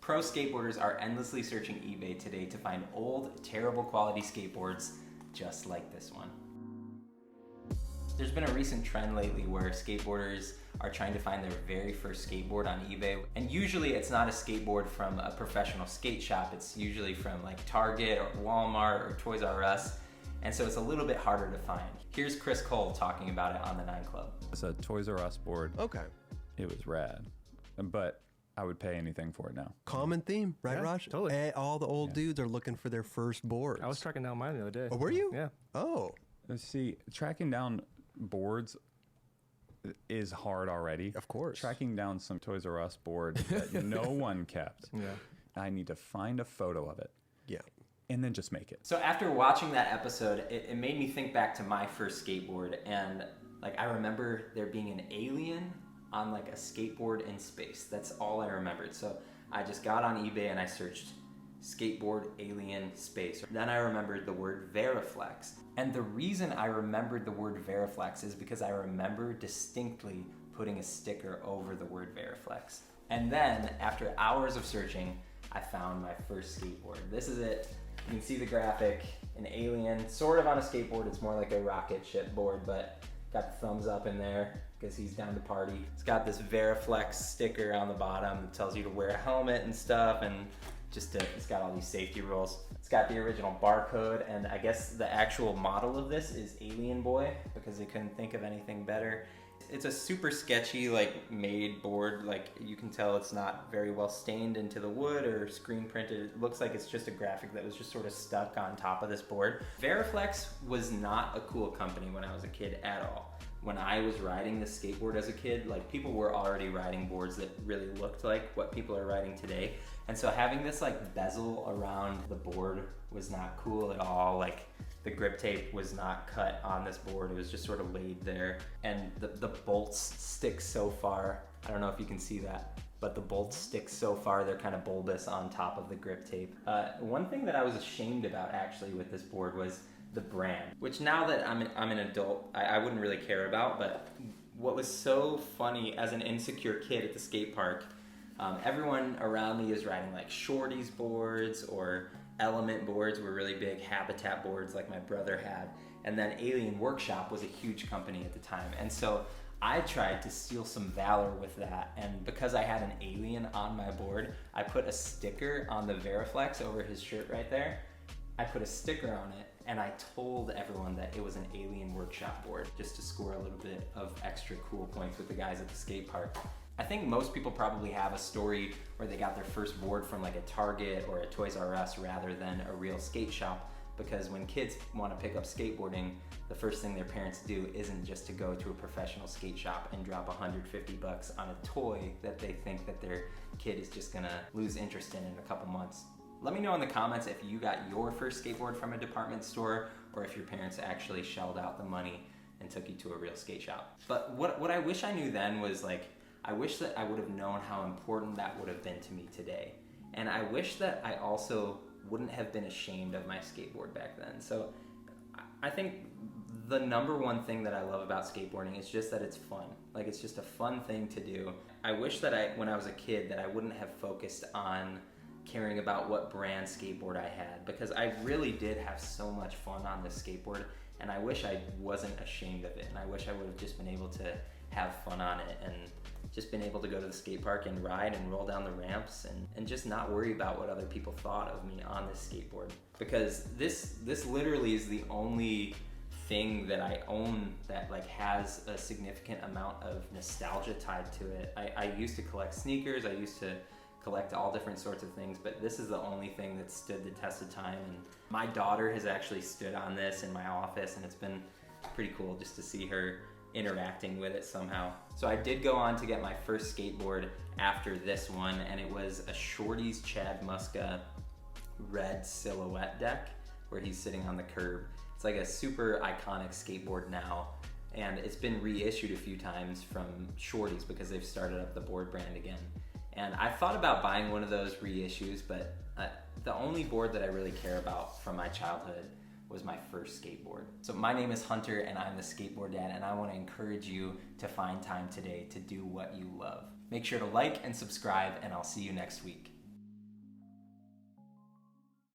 Pro skateboarders are endlessly searching eBay today to find old, terrible quality skateboards just like this one. There's been a recent trend lately where skateboarders are trying to find their very first skateboard on eBay. And usually it's not a skateboard from a professional skate shop. It's usually from like Target or Walmart or Toys R Us. And so it's a little bit harder to find. Here's Chris Cole talking about it on the 9 Club. It's a Toys R Us board. Okay. It was rad, but I would pay anything for it now. Common theme, right, Yeah, Raj? totally. All the old dudes are looking for their first boards. I was tracking down mine the other day. Oh, were you? Yeah. Oh. See, tracking down boards is hard already. Of course. Tracking down some Toys R Us board that no one kept. Yeah. I need to find a photo of it. Yeah. And then just make it. So after watching that episode, it made me think back to my first skateboard, and like I remember there being an alien on like a skateboard in space. That's all I remembered. So I just got on eBay and I searched skateboard alien space. Then I remembered the word Veriflex. And the reason I remembered the word Veriflex is because I remember distinctly putting a sticker over the word Veriflex. And then after hours of searching, I found my first skateboard. This is it. You can see the graphic, an alien, sort of on a skateboard. It's more like a rocket ship board, but got the thumbs up in there because he's down to party. It's got this Veriflex sticker on the bottom that tells you to wear a helmet and stuff, and it's got all these safety rules. It's got the original barcode, and I guess the actual model of this is Alien Boy because they couldn't think of anything better. It's a super sketchy, like, made board. Like, you can tell it's not very well stained into the wood or screen printed. It looks like it's just a graphic that was just sort of stuck on top of this board. Veriflex was not a cool company when I was a kid at all. When I was riding this skateboard as a kid, like, people were already riding boards that really looked like what people are riding today. And so having this like bezel around the board was not cool at all. Like, the grip tape was not cut on this board. It was just sort of laid there. And the bolts stick so far. I don't know if you can see that, but the bolts stick so far, they're kind of bulbous on top of the grip tape. One thing that I was ashamed about actually with this board was the brand, which now that I'm an adult, I wouldn't really care about. But what was so funny as an insecure kid at the skate park, everyone around me is riding like Shorty's boards, or Element boards were really big, Habitat boards like my brother had, and then Alien Workshop was a huge company at the time. And so I tried to steal some valor with that, and because I had an alien on my board, I put a sticker on the Veriflex over his shirt right there. I put a sticker on it, and I told everyone that it was an Alien Workshop board just to score a little bit of extra cool points with the guys at the skate park. I think most people probably have a story where they got their first board from like a Target or a Toys R Us rather than a real skate shop, because when kids want to pick up skateboarding, the first thing their parents do isn't just to go to a professional skate shop and drop $150 on a toy that they think that their kid is just gonna lose interest in a couple months. Let me know in the comments if you got your first skateboard from a department store, or if your parents actually shelled out the money and took you to a real skate shop. But what I wish I knew then was like, I wish that I would have known how important that would have been to me today. And I wish that I also wouldn't have been ashamed of my skateboard back then. So I think the number one thing that I love about skateboarding is just that it's fun. Like, it's just a fun thing to do. I wish that when I was a kid, that I wouldn't have focused on caring about what brand skateboard I had, because I really did have so much fun on this skateboard, and I wish I wasn't ashamed of it, and I wish I would have just been able to have fun on it and just been able to go to the skate park and ride and roll down the ramps and just not worry about what other people thought of me on this skateboard. Because this literally is the only thing that I own that like has a significant amount of nostalgia tied to it. I used to collect sneakers, I used to collect all different sorts of things, but this is the only thing that stood the test of time. And my daughter has actually stood on this in my office, and it's been pretty cool just to see her interacting with it somehow. So I did go on to get my first skateboard after this one, and it was a Shorty's Chad Muska red silhouette deck where he's sitting on the curb. It's like a super iconic skateboard now, and it's been reissued a few times from Shorty's because they've started up the board brand again. And I thought about buying one of those reissues, but the only board that I really care about from my childhood was my first skateboard. So my name is Hunter, and I'm the Skateboard Dad, and I want to encourage you to find time today to do what you love. Make sure to like and subscribe, and I'll see you next week.